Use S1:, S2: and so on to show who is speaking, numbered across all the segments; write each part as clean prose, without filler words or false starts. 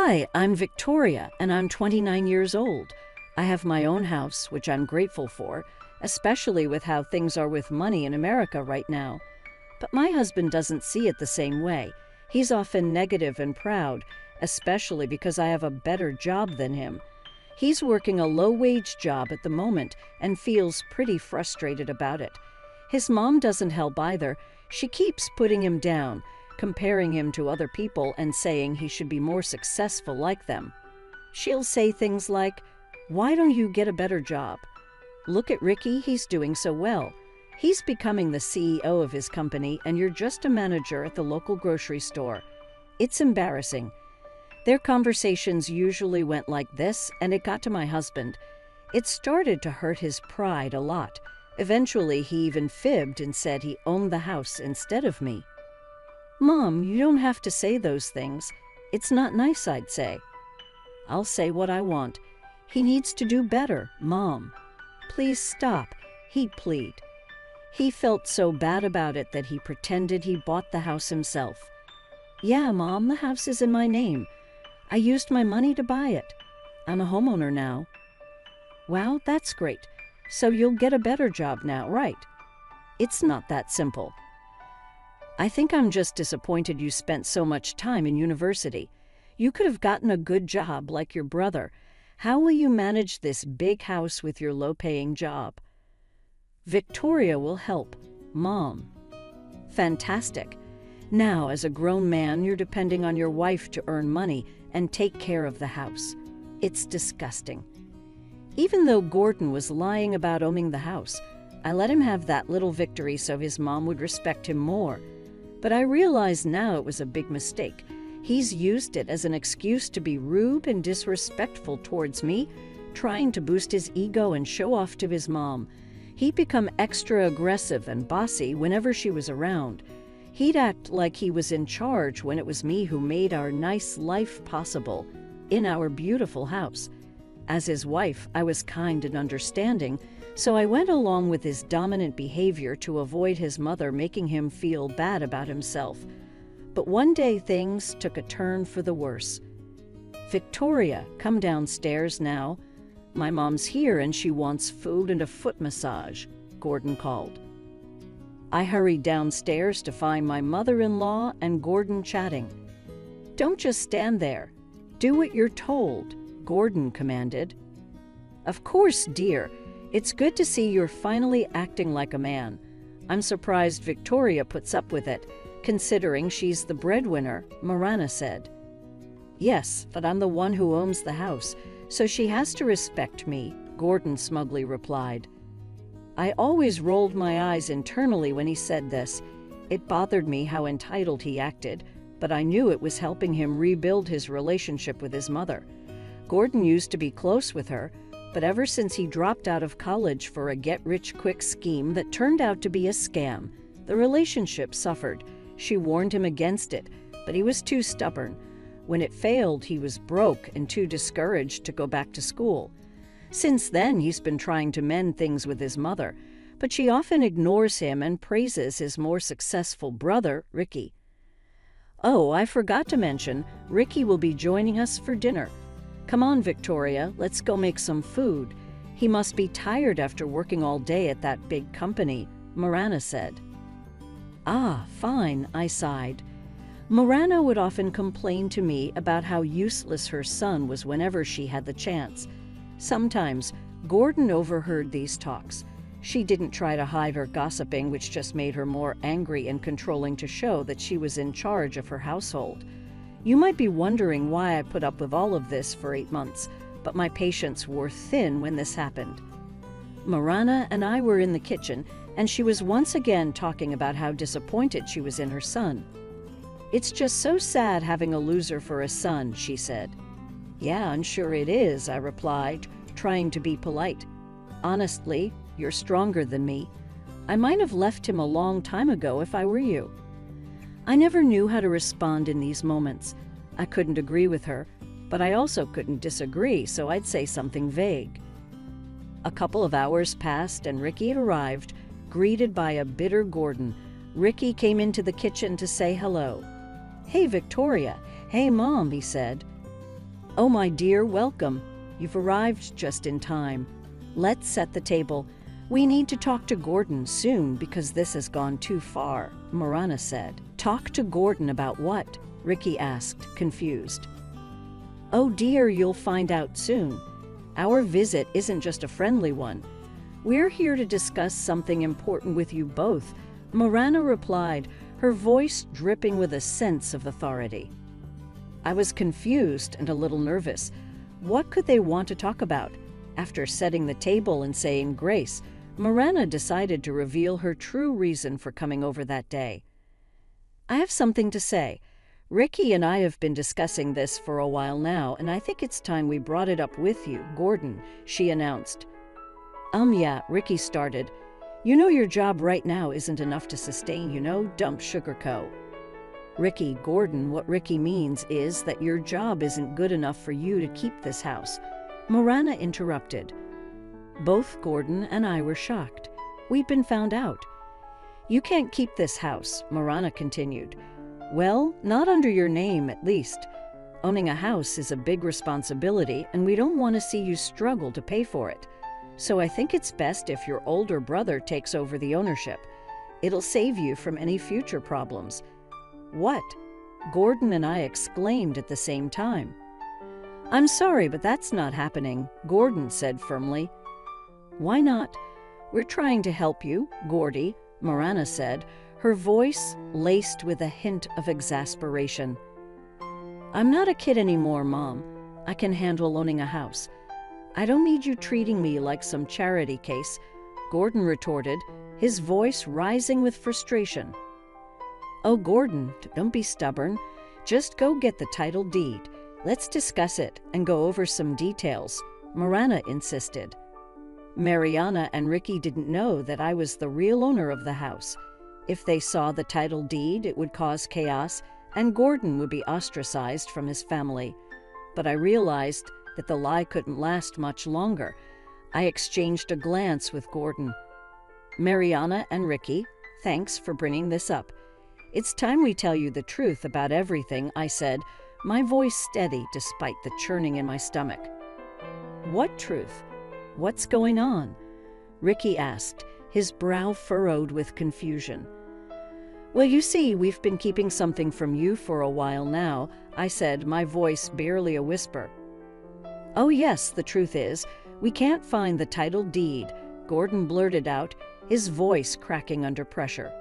S1: Hi, I'm Victoria, and I'm 29 years old. I have my own house, which I'm grateful for, especially with how things are with money in America right now. But my husband doesn't see it the same way. He's often negative and proud, especially because I have a better job than him. He's working a low-wage job at the moment and feels pretty frustrated about it. His mom doesn't help either. She keeps putting him down, comparing him to other people and saying he should be more successful like them. She'll say things like, "Why don't you get a better job? Look at Ricky, he's doing so well. He's becoming the CEO of his company and you're just a manager at the local grocery store." It's embarrassing. Their conversations usually went like this, and it got to my husband. It started to hurt his pride a lot. Eventually, he even fibbed and said he owned the house instead of me. "Mom, you don't have to say those things. It's not nice," I'd say. "I'll say what I want. He needs to do better, Mom. Please stop," he'd plead. He felt so bad about it that he pretended he bought the house himself. "Yeah, Mom, the house is in my name. I used my money to buy it. I'm a homeowner now." "Wow, that's great. So you'll get a better job now, right?" It's not that simple. "I think I'm just disappointed you spent so much time in university. You could have gotten a good job like your brother. How will you manage this big house with your low-paying job?" "Victoria will help, Mom." "Fantastic. Now, as a grown man, you're depending on your wife to earn money and take care of the house. It's disgusting." Even though Gordon was lying about owning the house, I let him have that little victory so his mom would respect him more. But I realize now it was a big mistake. He's used it as an excuse to be rude and disrespectful towards me, trying to boost his ego and show off to his mom. He'd become extra aggressive and bossy whenever she was around. He'd act like he was in charge when it was me who made our nice life possible in our beautiful house. As his wife, I was kind and understanding, so I went along with his dominant behavior to avoid his mother making him feel bad about himself. But one day things took a turn for the worse. "Victoria, come downstairs now. My mom's here and she wants food and a foot massage," Gordon called. I hurried downstairs to find my mother-in-law and Gordon chatting. "Don't just stand there. Do what you're told," Gordon commanded. "Of course, dear. It's good to see you're finally acting like a man. I'm surprised Victoria puts up with it, considering she's the breadwinner," Marana said. "Yes, but I'm the one who owns the house, so she has to respect me," Gordon smugly replied. I always rolled my eyes internally when he said this. It bothered me how entitled he acted, but I knew it was helping him rebuild his relationship with his mother. Gordon used to be close with her, but ever since he dropped out of college for a get-rich-quick scheme that turned out to be a scam, the relationship suffered. She warned him against it, but he was too stubborn. When it failed, he was broke and too discouraged to go back to school. Since then, he's been trying to mend things with his mother, but she often ignores him and praises his more successful brother, Ricky. Oh, I forgot to mention, Ricky will be joining us for dinner. Come on, Victoria, let's go make some food. He must be tired after working all day at that big company, Marana said. "Ah, fine," I sighed. Marana would often complain to me about how useless her son was whenever she had the chance. Sometimes, Gordon overheard these talks. She didn't try to hide her gossiping, which just made her more angry and controlling to show that she was in charge of her household. You might be wondering why I put up with all of this for 8 months, but my patience wore thin when this happened. Marana and I were in the kitchen, and she was once again talking about how disappointed she was in her son. "It's just so sad having a loser for a son," she said. "Yeah, I'm sure it is," I replied, trying to be polite. "Honestly, you're stronger than me. I might have left him a long time ago if I were you." I never knew how to respond in these moments. I couldn't agree with her, but I also couldn't disagree, so I'd say something vague. A couple of hours passed and Ricky had arrived, greeted by a bitter Gordon. Ricky came into the kitchen to say hello. "Hey, Victoria. Hey, Mom," he said. "Oh, my dear, welcome. You've arrived just in time. Let's set the table. We need to talk to Gordon soon because this has gone too far," Marana said. "Talk to Gordon about what?" Ricky asked, confused. "Oh dear, you'll find out soon. Our visit isn't just a friendly one. We're here to discuss something important with you both," Marana replied, her voice dripping with a sense of authority. I was confused and a little nervous. What could they want to talk about? After setting the table and saying grace, Marana decided to reveal her true reason for coming over that day. "I have something to say. Ricky and I have been discussing this for a while now, and I think it's time we brought it up with you, Gordon," she announced. Yeah," Ricky started. "You know your job right now isn't enough to sustain, Dump Sugar Co." "Ricky, Gordon, what Ricky means is that your job isn't good enough for you to keep this house," Marana interrupted. Both Gordon and I were shocked. We'd been found out. "You can't keep this house," Marana continued. "Well, not under your name, at least. Owning a house is a big responsibility, and we don't want to see you struggle to pay for it. So I think it's best if your older brother takes over the ownership. It'll save you from any future problems." "What?" Gordon and I exclaimed at the same time. "I'm sorry, but that's not happening," Gordon said firmly. "Why not? We're trying to help you, Gordy," Marana said, her voice laced with a hint of exasperation. "I'm not a kid anymore, Mom. I can handle owning a house. I don't need you treating me like some charity case," Gordon retorted, his voice rising with frustration. "Oh, Gordon, don't be stubborn. Just go get the title deed. Let's discuss it and go over some details," Marana insisted. Mariana and Ricky didn't know that I was the real owner of the house. If they saw the title deed, it would cause chaos, and Gordon would be ostracized from his family. But I realized that the lie couldn't last much longer. I exchanged a glance with Gordon. "Mariana and Ricky, thanks for bringing this up. It's time we tell you the truth about everything," I said, my voice steady despite the churning in my stomach. "What truth? What's going on?" Ricky asked, his brow furrowed with confusion. "Well, you see, we've been keeping something from you for a while now," I said, my voice barely a whisper. "Oh yes, the truth is, we can't find the title deed," Gordon blurted out, his voice cracking under pressure.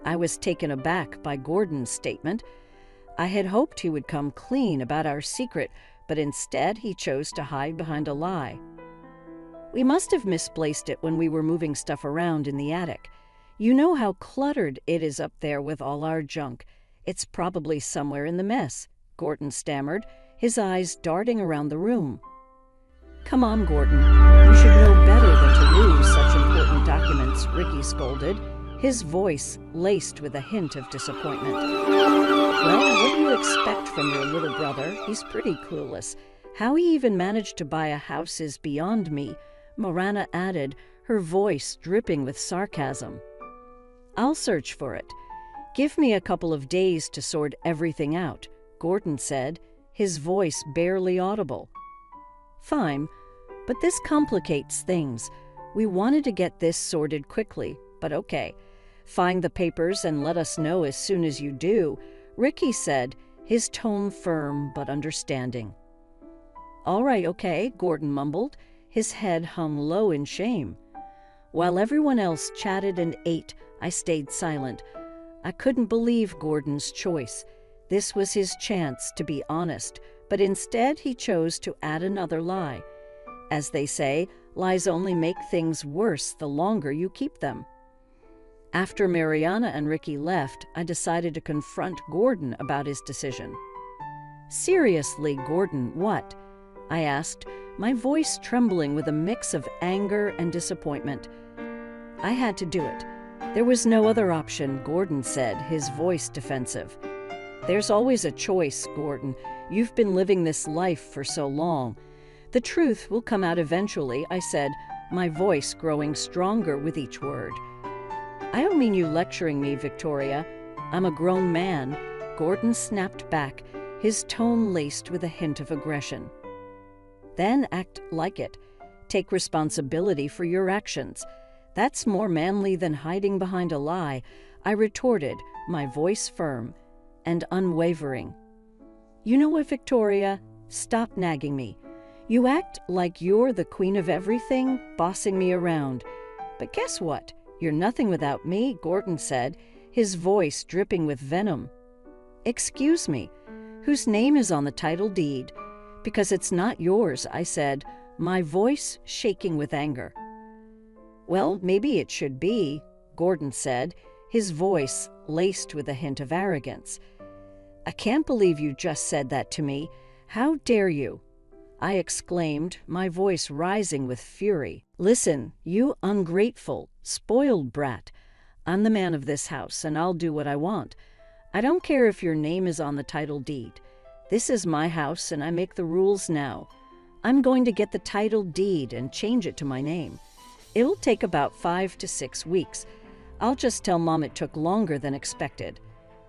S1: I was taken aback by Gordon's statement. I had hoped he would come clean about our secret, but instead he chose to hide behind a lie. "We must have misplaced it when we were moving stuff around in the attic. You know how cluttered it is up there with all our junk. It's probably somewhere in the mess," Gordon stammered, his eyes darting around the room. "Come on, Gordon. You should know better than to lose such important documents," Ricky scolded, his voice laced with a hint of disappointment. "Well, what do you expect from your little brother? He's pretty clueless. How he even managed to buy a house is beyond me," Marana added, her voice dripping with sarcasm. "I'll search for it. Give me a couple of days to sort everything out," Gordon said, his voice barely audible. "Fine, but this complicates things. We wanted to get this sorted quickly, but okay. Find the papers and let us know as soon as you do," Ricky said, his tone firm but understanding. "All right, okay," Gordon mumbled, his head hung low in shame. While everyone else chatted and ate, I stayed silent. I couldn't believe Gordon's choice. This was his chance to be honest, but instead he chose to add another lie. As they say, lies only make things worse the longer you keep them. After Mariana and Ricky left, I decided to confront Gordon about his decision. "Seriously, Gordon, what?" I asked, my voice trembling with a mix of anger and disappointment. "I had to do it. There was no other option," Gordon said, his voice defensive. "There's always a choice, Gordon. You've been living this life for so long. The truth will come out eventually," I said, my voice growing stronger with each word. "I don't mean you lecturing me, Victoria. I'm a grown man," Gordon snapped back, his tone laced with a hint of aggression. "Then act like it. Take responsibility for your actions. That's more manly than hiding behind a lie," I retorted, my voice firm and unwavering. "You know what, Victoria? Stop nagging me. You act like you're the queen of everything, bossing me around. But guess what? You're nothing without me," Gordon said, his voice dripping with venom. "Excuse me, whose name is on the title deed?" "Because it's not yours," I said, my voice shaking with anger. "Well, maybe it should be," Gordon said, his voice laced with a hint of arrogance. "I can't believe you just said that to me. How dare you?" I exclaimed, my voice rising with fury. "Listen, you ungrateful, spoiled brat. I'm the man of this house, and I'll do what I want. I don't care if your name is on the title deed. This is my house, and I make the rules now. I'm going to get the title deed and change it to my name. It'll take about 5 to 6 weeks. I'll just tell Mom it took longer than expected."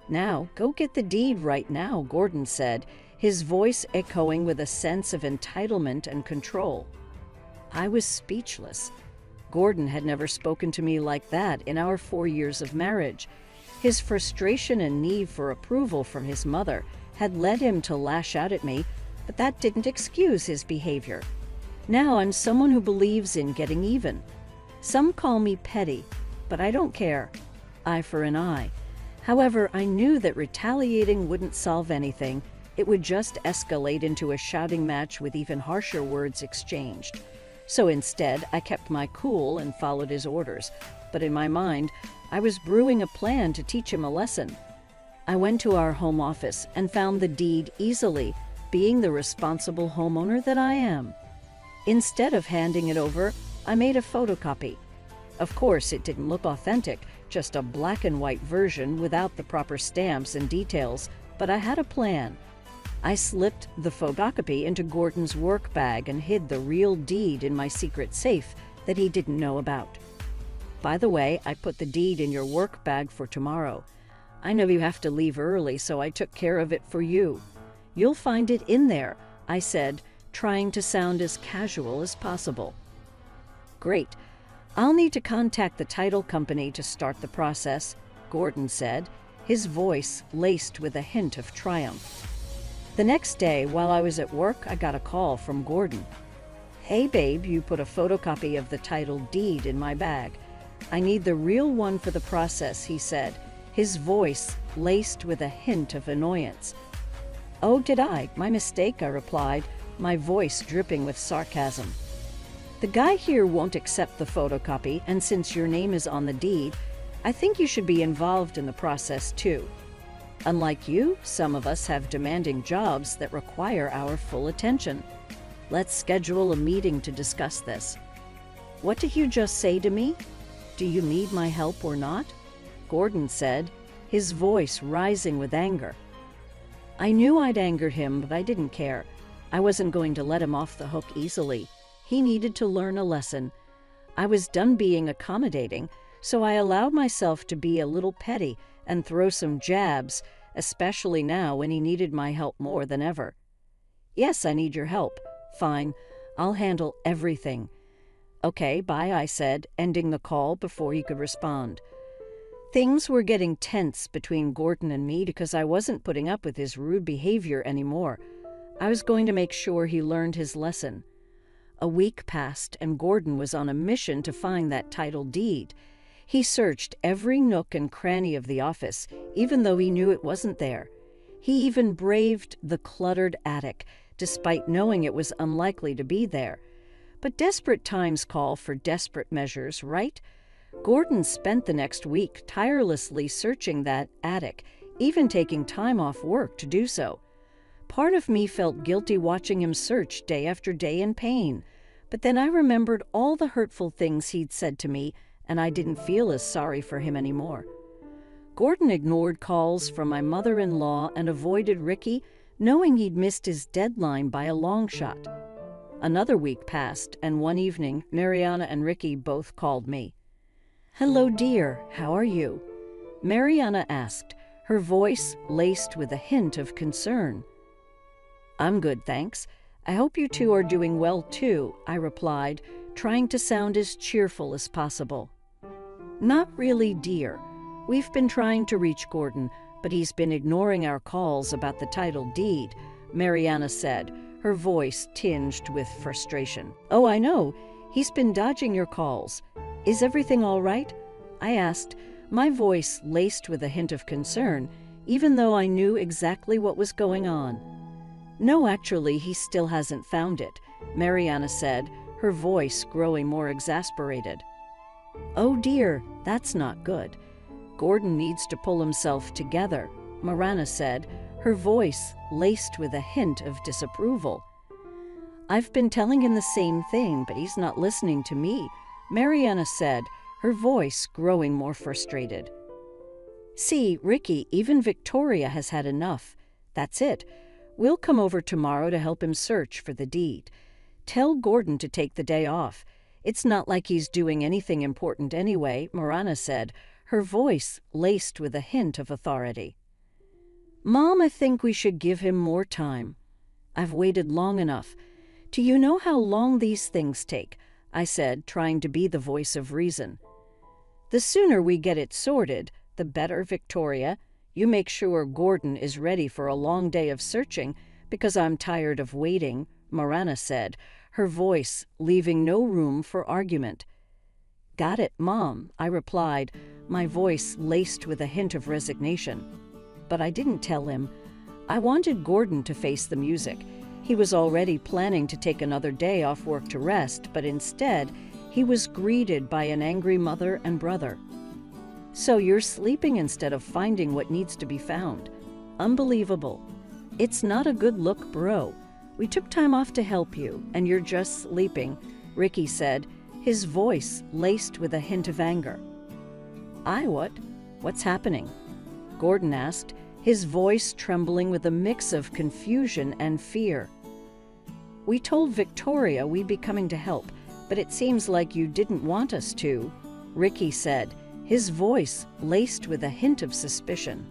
S1: "Now, go get the deed right now," Gordon said, his voice echoing with a sense of entitlement and control. I was speechless. Gordon had never spoken to me like that in our 4 years of marriage. His frustration and need for approval from his mother had led him to lash out at me, but that didn't excuse his behavior. Now I'm someone who believes in getting even. Some call me petty, but I don't care. Eye for an eye. However, I knew that retaliating wouldn't solve anything. It would just escalate into a shouting match with even harsher words exchanged. So instead, I kept my cool and followed his orders. But in my mind, I was brewing a plan to teach him a lesson. I went to our home office and found the deed easily, being the responsible homeowner that I am. Instead of handing it over, I made a photocopy. Of course, it didn't look authentic, just a black and white version without the proper stamps and details, but I had a plan. I slipped the photocopy into Gordon's work bag and hid the real deed in my secret safe that he didn't know about. "By the way, I put the deed in your work bag for tomorrow. I know you have to leave early, so I took care of it for you. You'll find it in there," I said, trying to sound as casual as possible. "Great. I'll need to contact the title company to start the process," Gordon said, his voice laced with a hint of triumph. The next day, while I was at work, I got a call from Gordon. "Hey babe, you put a photocopy of the title deed in my bag. I need the real one for the process," he said, his voice laced with a hint of annoyance. "Oh, did I? My mistake," I replied, my voice dripping with sarcasm. "The guy here won't accept the photocopy, and since your name is on the deed, I think you should be involved in the process too. Unlike you, some of us have demanding jobs that require our full attention. Let's schedule a meeting to discuss this." "What did you just say to me? Do you need my help or not?" Gordon said, his voice rising with anger. I knew I'd angered him, but I didn't care. I wasn't going to let him off the hook easily. He needed to learn a lesson. I was done being accommodating, so I allowed myself to be a little petty and throw some jabs, especially now when he needed my help more than ever. "Yes, I need your help. Fine, I'll handle everything." "Okay, bye," I said, ending the call before he could respond. Things were getting tense between Gordon and me because I wasn't putting up with his rude behavior anymore. I was going to make sure he learned his lesson. A week passed, and Gordon was on a mission to find that title deed. He searched every nook and cranny of the office, even though he knew it wasn't there. He even braved the cluttered attic, despite knowing it was unlikely to be there. But desperate times call for desperate measures, right? Gordon spent the next week tirelessly searching that attic, even taking time off work to do so. Part of me felt guilty watching him search day after day in pain, but then I remembered all the hurtful things he'd said to me, and I didn't feel as sorry for him anymore. Gordon ignored calls from my mother-in-law and avoided Ricky, knowing he'd missed his deadline by a long shot. Another week passed, and one evening, Mariana and Ricky both called me. "Hello, dear. How are you?" Mariana asked, her voice laced with a hint of concern. I'm good, thanks. I hope you two are doing well too, I replied, trying to sound as cheerful as possible. Not really, dear. We've been trying to reach Gordon, but he's been ignoring our calls about the title deed, Mariana said, her voice tinged with frustration. Oh, I know. He's been dodging your calls. Is everything all right? I asked, my voice laced with a hint of concern, even though I knew exactly what was going on. No, actually, he still hasn't found it, Mariana said, her voice growing more exasperated. Oh dear, that's not good. Gordon needs to pull himself together, Mariana said, her voice laced with a hint of disapproval. I've been telling him the same thing, but he's not listening to me, Mariana said, her voice growing more frustrated. See, Ricky, even Victoria has had enough. That's it. We'll come over tomorrow to help him search for the deed. Tell Gordon to take the day off. It's not like he's doing anything important anyway, Mariana said, her voice laced with a hint of authority. Mom, I think we should give him more time. I've waited long enough. Do you know how long these things take? I said, trying to be the voice of reason. The sooner we get it sorted, the better, Victoria. You make sure Gordon is ready for a long day of searching, because I'm tired of waiting, Mariana said, her voice leaving no room for argument. Got it, Mom, I replied, my voice laced with a hint of resignation. But I didn't tell him. I wanted Gordon to face the music. He was already planning to take another day off work to rest, but instead, he was greeted by an angry mother and brother. So you're sleeping instead of finding what needs to be found. Unbelievable. It's not a good look, bro. We took time off to help you, and you're just sleeping, Ricky said, his voice laced with a hint of anger. What? What's happening? Gordon asked, his voice trembling with a mix of confusion and fear. We told Victoria we'd be coming to help, but it seems like you didn't want us to, Ricky said, his voice laced with a hint of suspicion.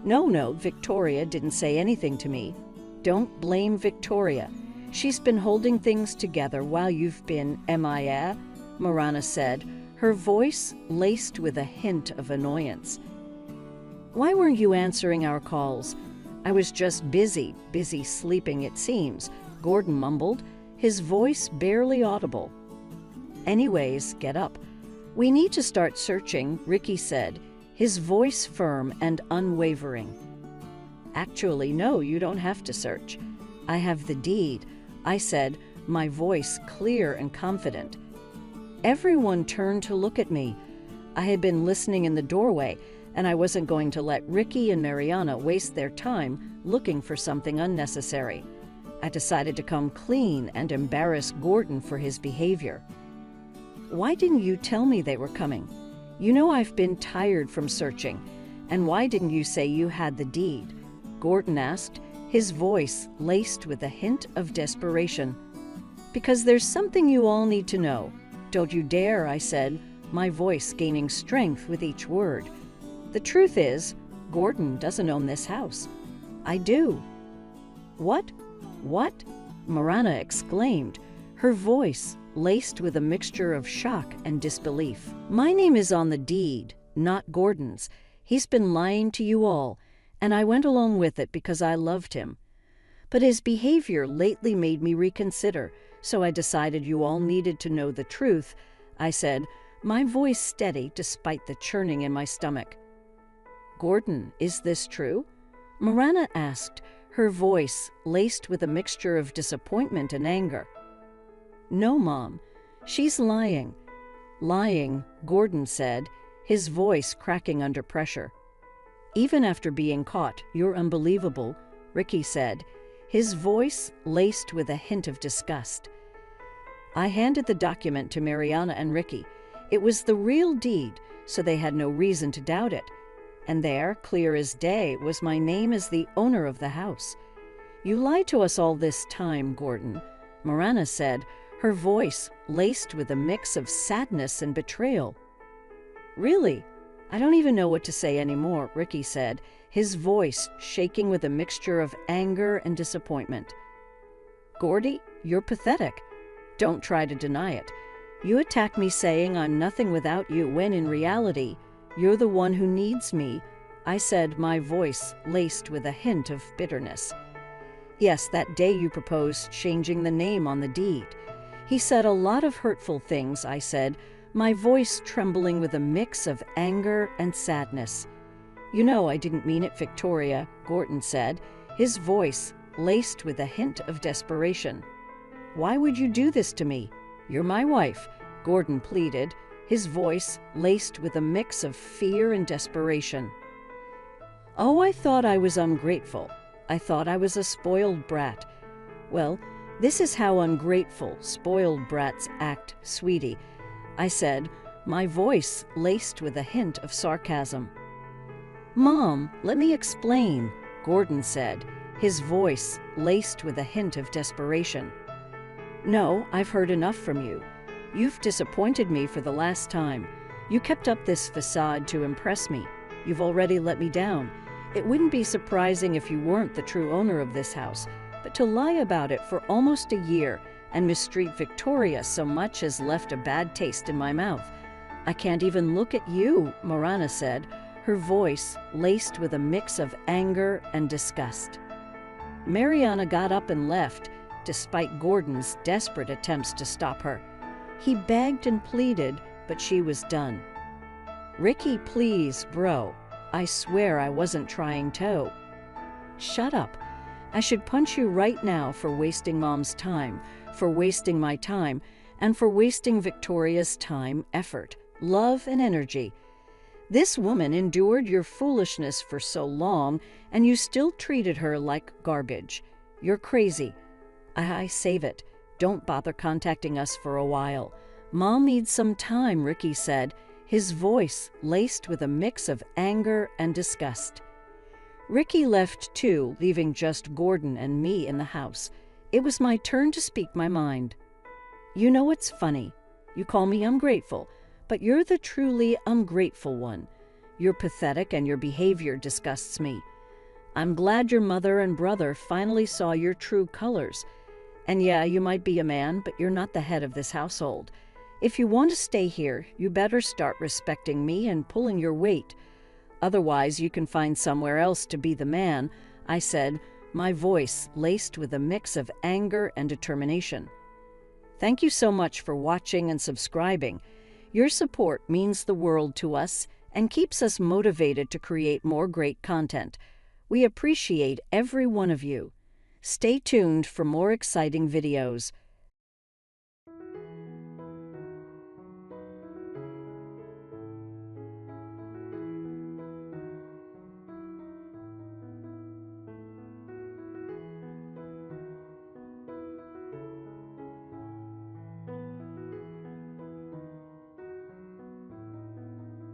S1: No, Victoria didn't say anything to me. Don't blame Victoria. She's been holding things together while you've been MIA, Mariana said, her voice laced with a hint of annoyance. Why weren't you answering our calls? I was just busy sleeping, it seems, Gordon mumbled, his voice barely audible. Anyways, get up. We need to start searching, Ricky said, his voice firm and unwavering. Actually, no, you don't have to search. I have the deed, I said, my voice clear and confident. Everyone turned to look at me. I had been listening in the doorway, and I wasn't going to let Ricky and Mariana waste their time looking for something unnecessary. I decided to come clean and embarrass Gordon for his behavior. Why didn't you tell me they were coming? You know I've been tired from searching. And why didn't you say you had the deed? Gordon asked, his voice laced with a hint of desperation. Because there's something you all need to know. Don't you dare, I said, my voice gaining strength with each word. The truth is, Gordon doesn't own this house. I do. What? Mariana exclaimed, her voice laced with a mixture of shock and disbelief. My name is on the deed, not Gordon's. He's been lying to you all, and I went along with it because I loved him. But his behavior lately made me reconsider, so I decided you all needed to know the truth, I said, my voice steady despite the churning in my stomach. Gordon, is this true? Mariana asked, her voice laced with a mixture of disappointment and anger. No, Mom, she's lying. Lying, Gordon said, his voice cracking under pressure. Even after being caught, you're unbelievable, Ricky said, his voice laced with a hint of disgust. I handed the document to Mariana and Ricky. It was the real deed, so they had no reason to doubt it. And there, clear as day, was my name as the owner of the house. You lied to us all this time, Gordon, Mariana said, her voice laced with a mix of sadness and betrayal. Really? I don't even know what to say anymore, Ricky said, his voice shaking with a mixture of anger and disappointment. Gordy, you're pathetic. Don't try to deny it. You attack me saying I'm nothing without you when in reality, you're the one who needs me, I said, my voice laced with a hint of bitterness. Yes, that day you proposed changing the name on the deed. He said a lot of hurtful things, I said, my voice trembling with a mix of anger and sadness. You know I didn't mean it, Victoria, Gordon said, his voice laced with a hint of desperation. Why would you do this to me? You're my wife, Gordon pleaded, his voice laced with a mix of fear and desperation. Oh, I thought I was ungrateful. I thought I was a spoiled brat. Well, this is how ungrateful, spoiled brats act, sweetie, I said, my voice laced with a hint of sarcasm. Mom, let me explain, Gordon said, his voice laced with a hint of desperation. No, I've heard enough from you. You've disappointed me for the last time. You kept up this facade to impress me. You've already let me down. It wouldn't be surprising if you weren't the true owner of this house, but to lie about it for almost a year and mistreat Victoria so much has left a bad taste in my mouth. I can't even look at you, Morana said, her voice laced with a mix of anger and disgust. Mariana got up and left, despite Gordon's desperate attempts to stop her. He begged and pleaded, but she was done. Ricky, please, bro. I swear I wasn't trying to. Shut up. I should punch you right now for wasting Mom's time, for wasting my time, and for wasting Victoria's time, effort, love, and energy. This woman endured your foolishness for so long, and you still treated her like garbage. You're crazy. I save it. Don't bother contacting us for a while. Mom needs some time, Ricky said, his voice laced with a mix of anger and disgust. Ricky left too, leaving just Gordon and me in the house. It was my turn to speak my mind. You know what's funny? You call me ungrateful, but you're the truly ungrateful one. You're pathetic and your behavior disgusts me. I'm glad your mother and brother finally saw your true colors. And yeah, you might be a man, but you're not the head of this household. If you want to stay here, you better start respecting me and pulling your weight. Otherwise, you can find somewhere else to be the man, I said, my voice laced with a mix of anger and determination. Thank you so much for watching and subscribing. Your support means the world to us and keeps us motivated to create more great content. We appreciate every one of you. Stay tuned for more exciting videos.